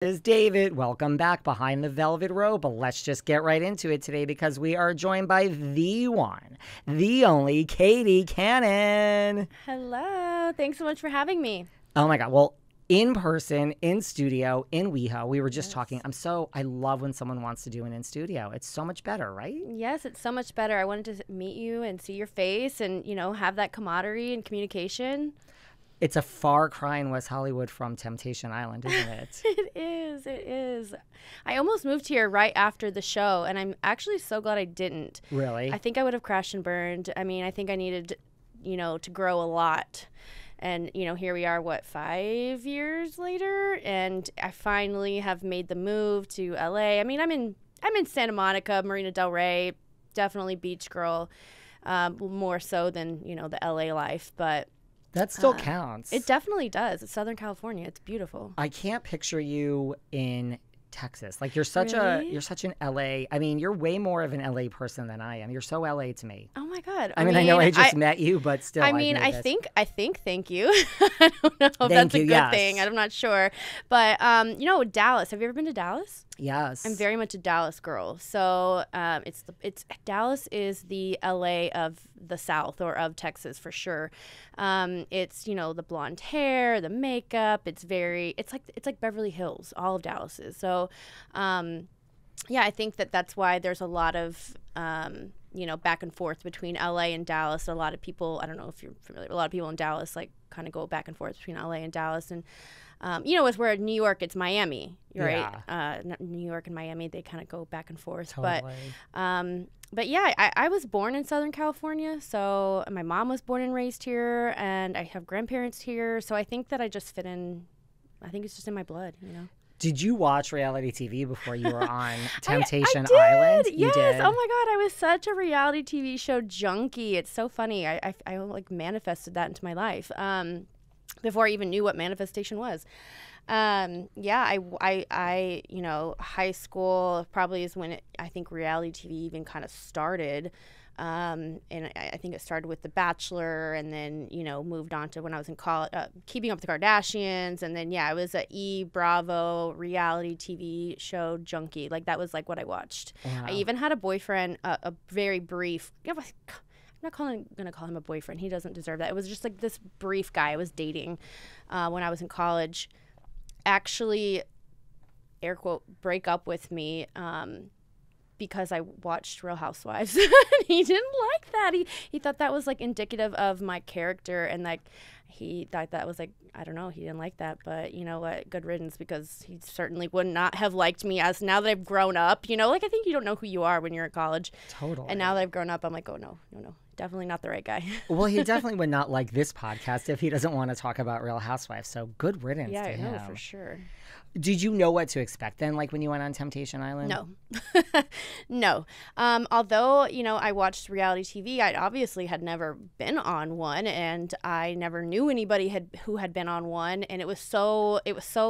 Is David. Welcome back behind the velvet robe. But let's just get right into it today because we are joined by the one, the only Kady Cannon. Hello. Thanks so much for having me. Oh my God. Well, in person, in studio, in WeHo, we were just talking. I love when someone wants to do an in studio. It's so much better, right? Yes, it's so much better. I wanted to meet you and see your face and, have that camaraderie and communication. It's a far cry in West Hollywood from Temptation Island, isn't it? It is. I almost moved here right after the show, and I'm actually so glad I didn't. Really? I think I would have crashed and burned. I mean, I think I needed, to grow a lot. And, here we are, 5 years later? And I finally have made the move to LA. I mean, I'm in Santa Monica, Marina Del Rey, definitely beach girl, more so than, the LA life, but that still counts. It definitely does. It's Southern California. It's beautiful. I can't picture you in Texas. Like you're such an LA. I mean, you're way more of an LA person than I am. You're so LA to me. Oh my God. I mean, I know I just met you, but still. I think thank you. I don't know if that's a good thing. I'm not sure. But Dallas. Have you ever been to Dallas? Yes. I'm very much a Dallas girl. So it's Dallas is the LA of the South or of Texas for sure. It's the blonde hair, the makeup. It's like Beverly Hills. All of Dallas is. So I think that's why there's a lot of back and forth between LA and Dallas. A lot of people, I don't know if you're familiar, a lot of people in Dallas like kind of go back and forth between LA and Dallas. And it's where New York, it's Miami, right? Yeah. New York and Miami, they kind of go back and forth. Totally. But yeah, I was born in Southern California, so my mom was born and raised here, and I have grandparents here. So I think that I just fit in. I think it's just in my blood, Did you watch reality TV before you were on Temptation I Island? Yes. You did? Oh my God, I was such a reality TV show junkie. It's so funny. I like manifested that into my life. Before I even knew what manifestation was. I high school probably is when I think reality TV even kind of started. And I think it started with The Bachelor and then, moved on to when I was in college, Keeping Up with the Kardashians. And then, I was a Bravo reality TV show junkie. Like, that was like what I watched. Wow. I even had a boyfriend, a very brief, I'm not going to call him a boyfriend. He doesn't deserve that. It was just like this brief guy I was dating when I was in college. Actually, air quote, break up with me because I watched Real Housewives. He didn't like that. He thought that was like indicative of my character, and like he thought that was like, I don't know, he didn't like that. But you know what? Good riddance, because he certainly would not have liked me as now that I've grown up. Like I think you don't know who you are when you're in college. Totally. And now that I've grown up, I'm like, oh no. Definitely not the right guy. Well, he definitely would not like this podcast if he doesn't want to talk about Real Housewives. So good riddance to him. Yeah, for sure. Did you know what to expect then, like when you went on Temptation Island? No. No. Although, I watched reality TV, I obviously had never been on one, and I never knew anybody who had been on one, and it was so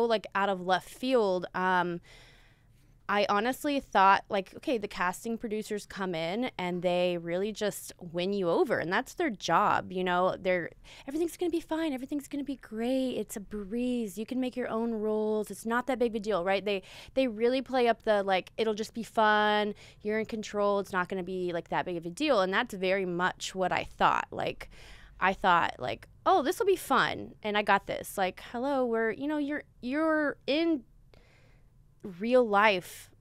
like out of left field. I honestly thought, like, okay, the casting producers come in and they really just win you over, and that's their job. Everything's going to be fine. Everything's going to be great. It's a breeze. You can make your own rules. It's not that big of a deal, right? They really play up the, like, it'll just be fun. You're in control. It's not going to be, like, that big of a deal, and that's very much what I thought. Like, I thought, like, oh, this will be fun, and I got this. Like, hello, you're in real life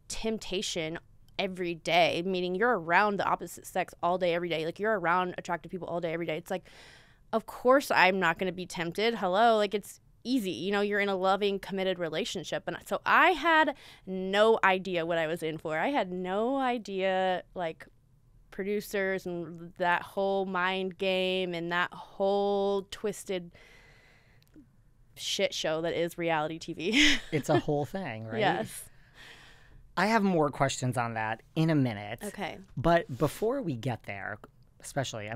temptation every day, meaning you're around the opposite sex all day, every day. Like, you're around attractive people all day, every day. It's like, of course I'm not going to be tempted. Hello. Like, it's easy. You're in a loving, committed relationship. And so I had no idea what I was in for. I had no idea, like, producers and that whole mind game and that whole twisted shit show that is reality TV. It's a whole thing, right? Yes. I have more questions on that in a minute. Okay. But before we get there, especially,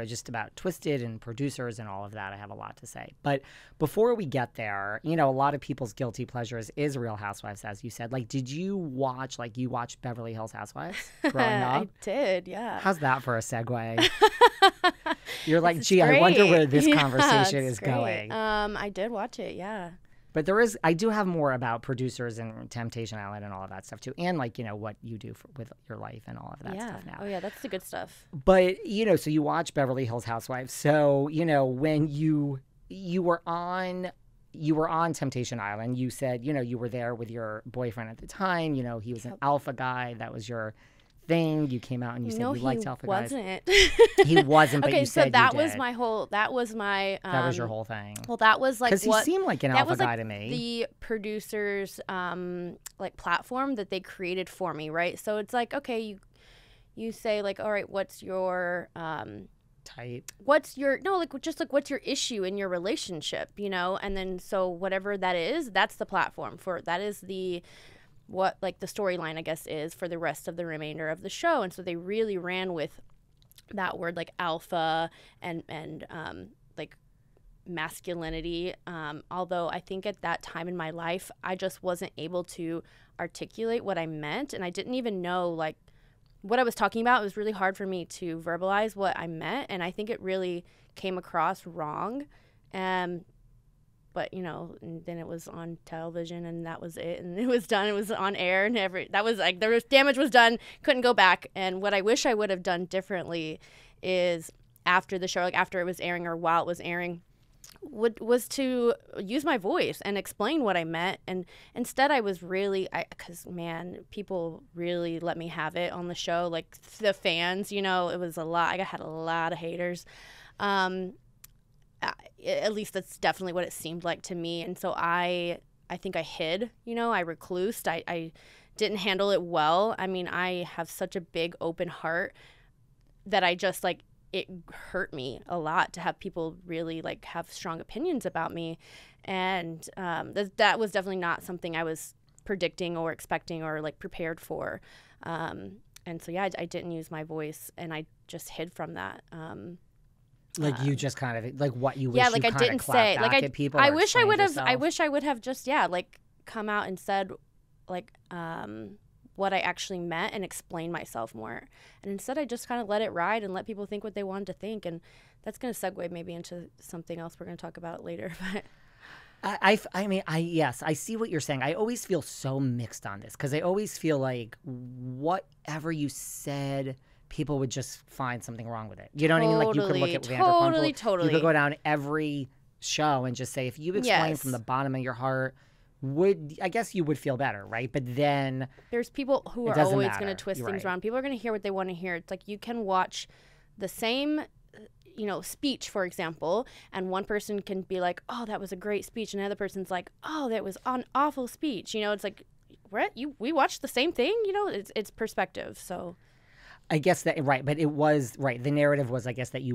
just about Twisted and producers and all of that, I have a lot to say. But before we get there, a lot of people's guilty pleasures is Real Housewives, as you said. Like, did you watch Beverly Hills Housewives growing up? I did, yeah. How's that for a segue? You're like, gee, I wonder where this conversation is great. going. I did watch it, yeah. But I do have more about producers and Temptation Island and all of that stuff too. And like, what you do with your life and all of that stuff now. Oh yeah, that's the good stuff. But, so you watch Beverly Hills Housewives. So, when you were on Temptation Island, you said, you were there with your boyfriend at the time. He was an alpha guy. That was your thing. You came out and you said you liked alpha guys. He wasn't, but okay, you said so that you was did. that was your whole thing. Well, that was like because he seemed like an alpha guy to me. The producers like platform that they created for me, right? So it's like, okay, you say like, all right, what's your type? What's your what's your issue in your relationship, and then so whatever that is, that's the platform for that is the what like the storyline I guess is for the rest of the remainder of the show. And so they really ran with that word like alpha and like masculinity, although I think at that time in my life I just wasn't able to articulate what I meant, and I didn't even know like what I was talking about. It was really hard for me to verbalize what I meant, and I think it really came across wrong. But and then it was on television, and that was it, and it was done. It was on air, and that was like damage was done. Couldn't go back. And what I wish I would have done differently is after the show, like after it was airing or while it was airing, was to use my voice and explain what I meant. And instead I was really, because man, people really let me have it on the show. Like the fans, it was a lot. I had a lot of haters. At least that's definitely what it seemed like to me. And so I think I hid, I reclused. I didn't handle it well. I mean, I have such a big open heart that I just like, it hurt me a lot to have people really like have strong opinions about me. And that was definitely not something I was predicting or expecting or like prepared for. And so, yeah, I didn't use my voice, and I just hid from that. Like you just kind of like what you wish yeah, like you I didn't say back like at people. I wish I would have. Yourself. I wish I would have just like come out and said like what I actually meant and explain myself more. And instead, I just kind of let it ride and let people think what they wanted to think. And that's going to segue maybe into something else we're going to talk about later. But yes, I see what you're saying. I always feel so mixed on this because I always feel like whatever you said, people would just find something wrong with it. You know what I mean? Like you could look at Vanderpump. Totally. You could go down every show and just say, if you explain from the bottom of your heart, I guess you would feel better, right? But then there's people who are always going to twist things around. People are going to hear what they want to hear. It's like you can watch the same speech, for example, and one person can be like, oh, that was a great speech, and another person's like, oh, that was an awful speech. It's like, we watched the same thing. It's perspective. So I guess that, right. But it was, right. The narrative was, I guess, that you